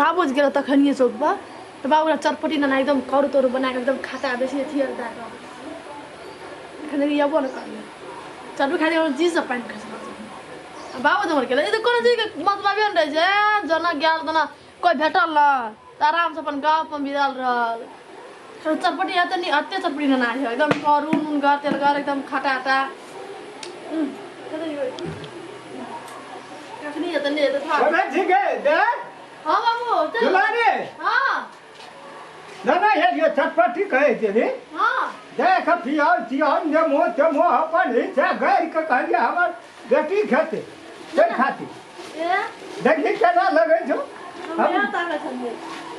बाबू गेल तखनिए चौक पर तो बाबू चटपटी ना एकदम करू तोरू बना के एकदम खाता बेसी थी एखन ये बोल कर चटपटी खाने और चीज सब पानी खा बाबू तो मर गेल ये तो कोनो चीज के मतलब न रहे छै जना गेल तना कोई भेटल ल आराम से अपन गांव पर बिराल रहल चटपटी है तो नहीं अत्ते चटपटी ना है एकदम करू नून गा तेल गा एकदम खटा खटा कखनी जतन ले तो था बोला ठीक है दे हां बाबू चल रे हां ना ये चटपटी कहे थे रे हां देख पिया ने मो अपन ही से गैर के कहलिए हमर बेटी खेते से खाती ए देखी केना लगे छो हमरा ताकत है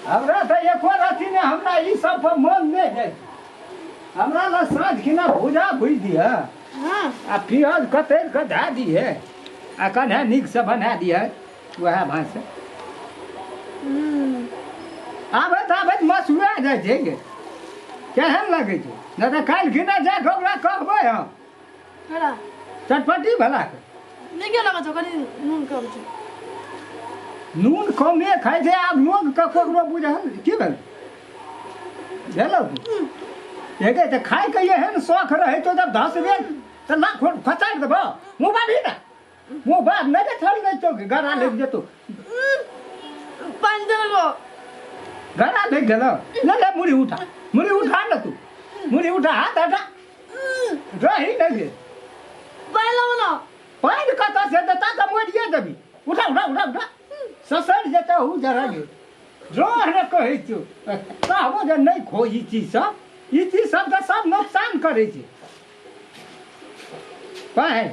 हमरा तो एको रति ने हमरा ई सब पर मन नहीं जाय हमरा ला साँझ खिना भुजा भुज दिया हां आ पियाज कतेर के धा दिए आ कन्हे निक से बना दिए वह भात से आबे मसुआ जाय छै गे केहन लगे छै न त काल खिना जा के ओकरा कहबै हम हरा चटपटी भला के नहीं के लगा छ कनी नून कम छ नून कमे खाइ छै आब लोग के ककरो बुझल की भेल भेलौ एके त खाइ के एहन शौख रहे तो जब 10 बेर त लाख फसाइ देबो मुंह बाबी ना मुंह बाब नहीं थल नहीं तो गरा लग जेतो पानी दे लो गरा लग गेलो ले मुड़ी उठा ना तू मुड़ी उठा हाथ हटा रही लगे पानी लो ना पानी कता से देता त मोड़िए देबी उठा ससर जेता हूँ जरा गे जोर कहै छु कहबो जे नहीं खो ई चीज सब त सब नुकसान करे छै पाए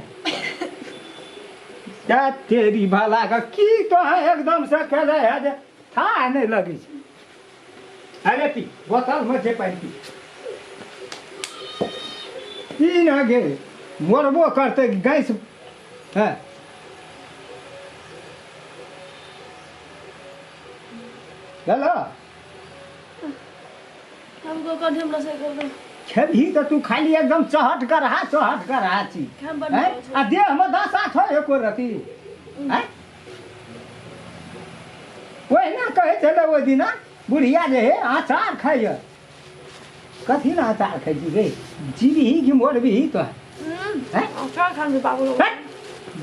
क्या तेरी भला का की तो है एकदम से करे है जे था नहीं लगी छै अरे पी बोतल में जे पानी पी ना गे मरबो करते गैस है चलो हमको कभी हमरा से कर दो छभी तो तू खाली एकदम चहट कर छी हैं आ देह में दशा छ एको रति हैं ओए ना कहे चले ओ दिना बुढ़िया जे है अचार खाइए कथी ना अचार खाइ जी गे जीवी की मोरबी तो हैं क्या खाने बाबू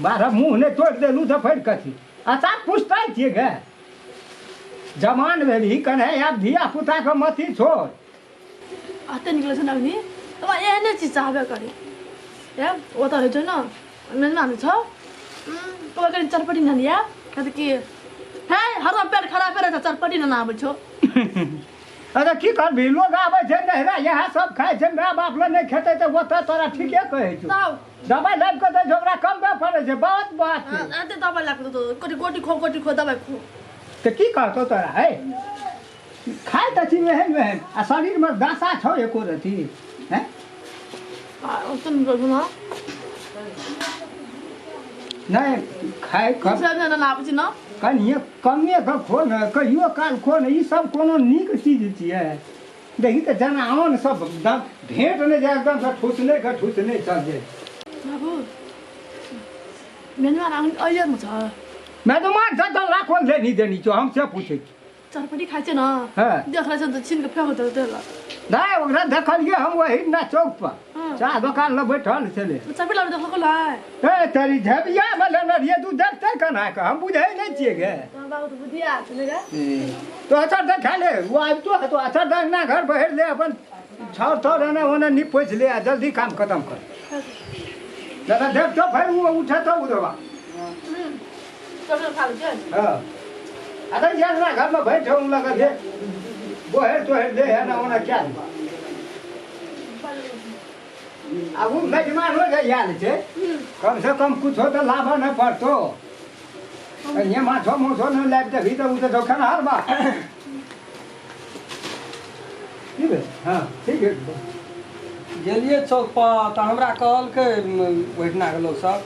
बारह मुंह ने तोड़ देलू तो फिर कथी अचार पूछता छिए गे जमान में भी कन्हे अब धिया पुता के मती छोड़ आते निकले छ नभनी अब एहने चीज चाहबे करे या ओ त हेजो न मेन माने छ तो कनि चटपटी न लिया कत कि हे हर पेट खराब करे त चटपटी न आबै छो अरे की कर भी लोग आबै छै नहरा यहाँ सब खाइ छै माय बाप ल नहीं खेते त वो तोरा ठीके कहै छौ दवाई लाग के दे झगड़ा कम बे पड़े छै बात आते दवाई लाग तो कोटी खो दवाई खो तो की करतो तोरा है खाए त छी एहन आ शरीर में दशा छौ एको रति हैं तुम बोलू ना नहीं खाए कर सब जना ना आबै छ न कनिए कमे के खो न कहियो काल खो न ई सब कोनो नीक चीज छियै देखी त जना आन सब भेंट ने जाए एकदम से ठुसने चल जाए बाबू मेनू आन अहिले म छ मैं तो मान सा तो लाखों ले नहीं देनी जो हमसे पूछे चटपटी खाइ छ न हां देख रहे छ त छिन के फेंक दे देला नहीं ओकरा देखलिए हम वही ना चौक पर चाह दुकान ल बैठल छले चटपटी लाबे देखो लाय ए तेरी झबिया में लेने रहिए तू देखते कना के हम बुझै नहीं छिए गे बाबू तो बुधिया छले गे तो अच्छा देख ले वो अब तो अच्छा देखना घर बैठ ले अपन छाव तो रहने ओने निपोच ले जल्दी काम खत्म कर दादा देख तो फिर वो उठा तो उधरवा चटपटी खा ले हां अरे यार ना घर में बैठे हूं लगा दे वो है तो है ले है ना होना क्या अब वो मेहमान हो गए यार छे कम से कम कुछ हो तो लाभ न पड़तो ये माछो मोछो न लाग दे भी तो उसे धोखा ना हरबा ठीक है हां ठीक है गेलिए चौक पर तो हमरा कहलकै बैठना के लोग सब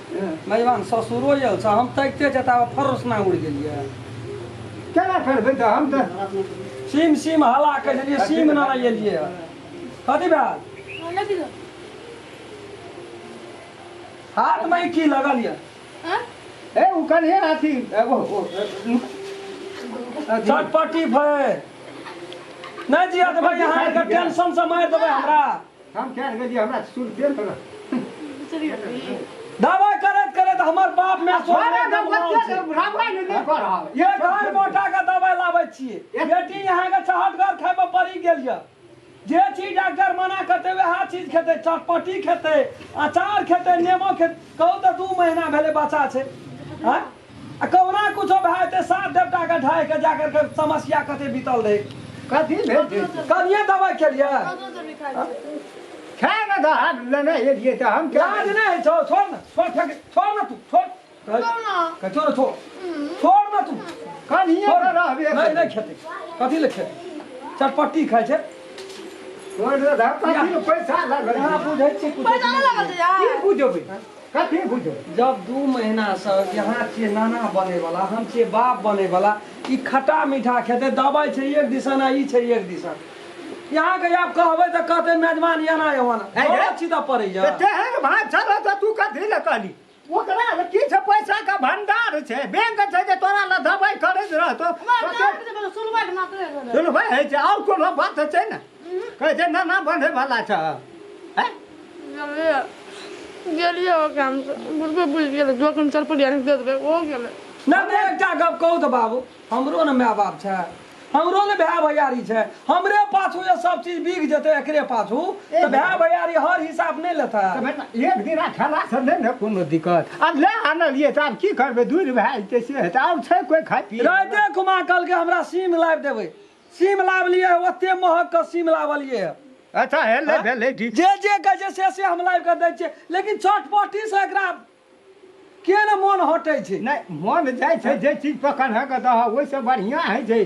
मेहमान ससुरो आयल छ हम तकते जता फरोसना उड़ गेलिए केना करबै त हम त सीम हला के देलिए सीम ना एलिए कथी बात लगी दो हाथ में की लगल ये हां ए उ कनिया अथी वो चटपटी भाई नहीं जिया तो भाई यहाँ के टेंशन से मार देबै हमरा हम क्या गेलिए हमरा सुन के दवाई करत करत हमर बाप में अरे रामायण नहीं कर रहा ये घर मोटा का दवाई लाबै छियै बेटी यहाँ के चहटगर खाइबे पड़ी गेल ये जे चीज डॉक्टर मना करते वह चीज खेते चटपटी खेते अचार खेते नेमो खेते कहू तो 2 महीना भेले बच्चा छै हां आ कौना कुछो भाइते 7 देवता के ढाई के जाकर के समस्या कते बीतल रहे कथी भेल कनिए दवाई खेलिए खाए ना दा लेने ये तो हम क्या याद नहीं छो छोड़ ना छोड़ ना तू छोड़ ना छोड़ छोड़ ना तू कनिए तो रहबे नहीं खेते कथी ले खेते चटपटी खाइ छै छोड़ दे दा कथी पैसा लागल हां बुझै छी पैसा नहीं लगल छै यार की बुझबै कथी बुझो जब 2 महीना से यहाँ छियै नाना बने वाला हम छियै बाप बने वाला ई खट्टा मीठा खेते दवाई छै एक दिसन आ ई छै एक दिसन यहाँ के आप कहबै त कहते मेजबान एना एना बहुत सीधा पड़ै जा तेहन भाई चल त तू कथी ले कहली ओकरा ले की छै पैसा का भंडार छै बैंक छै जे तोरा ले दवाई करैत रहतो सुनबै मात्र सुन भाई है छै और कोनो बात छै ना कहै छै नाना बने वाला छ हैं गेलिए ओ काम से बुढ़बे बुझ गेल जोखिम चल पड़ी आने दे देबे ओ गेले ना दे एकटा गप कहू त बाबू हमरो न माय बाप छै हमरो ने भाय भैयारी छै हमरे पाछू ये सब चीज बिक जेते एकरे पाछू त भाय भैयारी हर हिसाब नहीं लेता एक दिन खेला से नहीं ने कोनो दिक्कत अब ले आनलिए त अब की करबे दूर भाई ते से है और छै कोई खाय पी राते कुमा कल के हमरा सीम लाइव देबै सीम लाव लिए ओते महक के सीम लावलिए अच्छा है ले भेले ठीक जे कहे से हम लाइव कर दै छियै लेकिन चटपटी से एकरा के न मन हटै छै नहीं मन जाय छै जे चीज पकड़ है के दह ओइ से बढ़िया है छै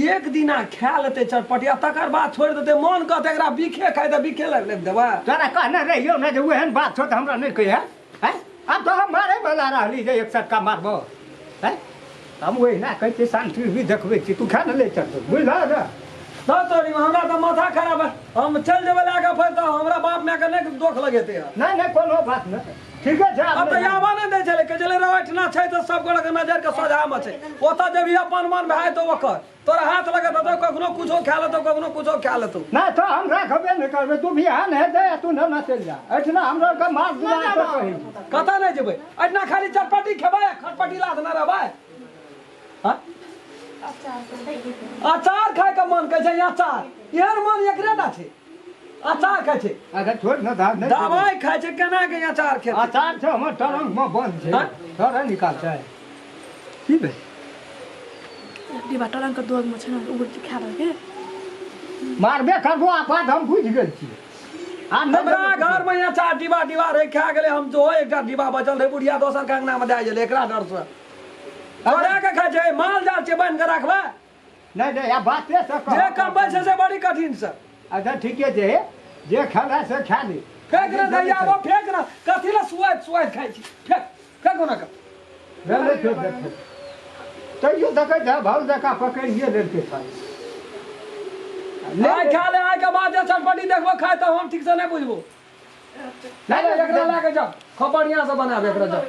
एक दिना खा लेते चटपटी आ तकर बाद छोड़ देते मन कहते एकरा बिखे खाइ त बिखे लाइव देबै तोरा कहने रहियो ना जे ओहन बात छ त हमरा नहीं कहिए हैं अब तो हम मारे वाला रहली जे एक सटका मारबो हैं हम ओहि ना कहै छै शांति भी देखबै छी तू खा न ले चल बुझला ना तो तोरी हमरा त माथा खराब है हम चल जेबै लागे फिर त हमरा बाप माय के नहीं दोख लगेते नहीं नहीं कोनो बात नहीं ठीक है अब तो यावा नहीं दे चले के चले रवैठना छै त सब गोड़ के नजर के सोझा में छै ओता जब भी अपन मन भाई तो ओकर तोरा हाथ लगे तो कखनो कुछो खा लेतो कखनो कुछो खा लेतो ना तो हम राखबे नहीं करबे तू भी हां है दे तू ना चल जा एठना हमरा के मार दिला तो कहि कता नहीं जेबै एठना खाली चटपटी खेबै खटपटी लाद ना रहबै हां अचार खाए का मन कहै छै अचार यार मन एकरेटा छै अचार खाए छै अच्छा छोड़ ना दा नहीं दवाई खाए छै केना के अचार खेत अचार छ हमर टरंग में बंद छै थोड़ा निकाल छै की बे डिबा टरंग के दूध में छै ना उड़ खा के मारबे करबो आपात हम बुझ गेल छी हमरा घर में अचार डिबा डिबा रे खा गेले हम जो एकटा डिबा बचल रहे बुढ़िया दोसर के अंगना में दे गेले एकरा डर से अरे के खाए छै माल जाल छै बन के रखबे नहीं नहीं या बाते से जे कमबै छै से बड़ी कठिन से अच्छा ठीके छै जे खाला से खा ले फेंक ना दैया वो फेंक ना कथी ला सुआद खाइ छी फेंक फेंक ना कर भेले फेंक तैयो देखै जा भाव जका पकड़िए लेलकै खाइ ले खा ले आइ के बाद जे चटपटी देखबो खाइ त हम ठीक से नहीं बुझबो ले एकरा लाके जा खूब बढ़िया से बनाबे एकरा जा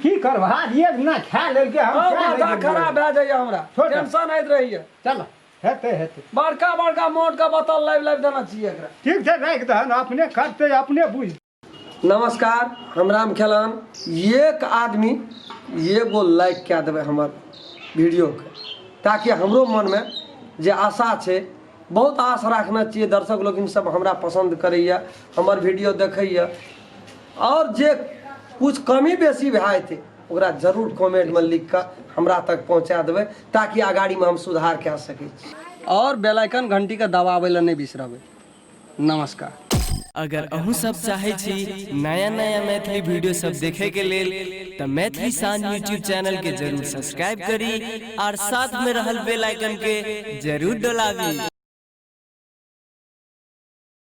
की करबा एक ना खा लेलकै हम माथा खराब भए जाइए हमरा टेंशन आइत रहिए चल हेते हेते बड़का बड़का मोट का बोतल लाइव देना चाहिए एकरा ठीक छै राख दहन अपने करते अपने बुझ नमस्कार हम राम खेलान एक आदमी एगो लाइक क्या देवे हमर वीडियो के ताकि हमरो मन में जे आशा छै बहुत आस रखना चाहिए दर्शक लोग इन सब हमरा पसंद करैया हमर वीडियो देखैया और जे कुछ कमी बेसी भए थे ओकरा जरूर कमेंट में लिख कर हमरा तक पहुँचा देबै ताकि आगाड़ी में हम सुधार कए सकै छी और बेल आइकन घंटी के दबाबै ला नहीं बिसरबै नमस्कार अगर अहूँ सब चाहे छी नया नया मैथिली वीडियो सब देखे के लेल तो मैथिली साँझ यूट्यूब चैनल के जरूर सब्सक्राइब करी और साथ में रहल बेल आइकन के जरूर दबावी।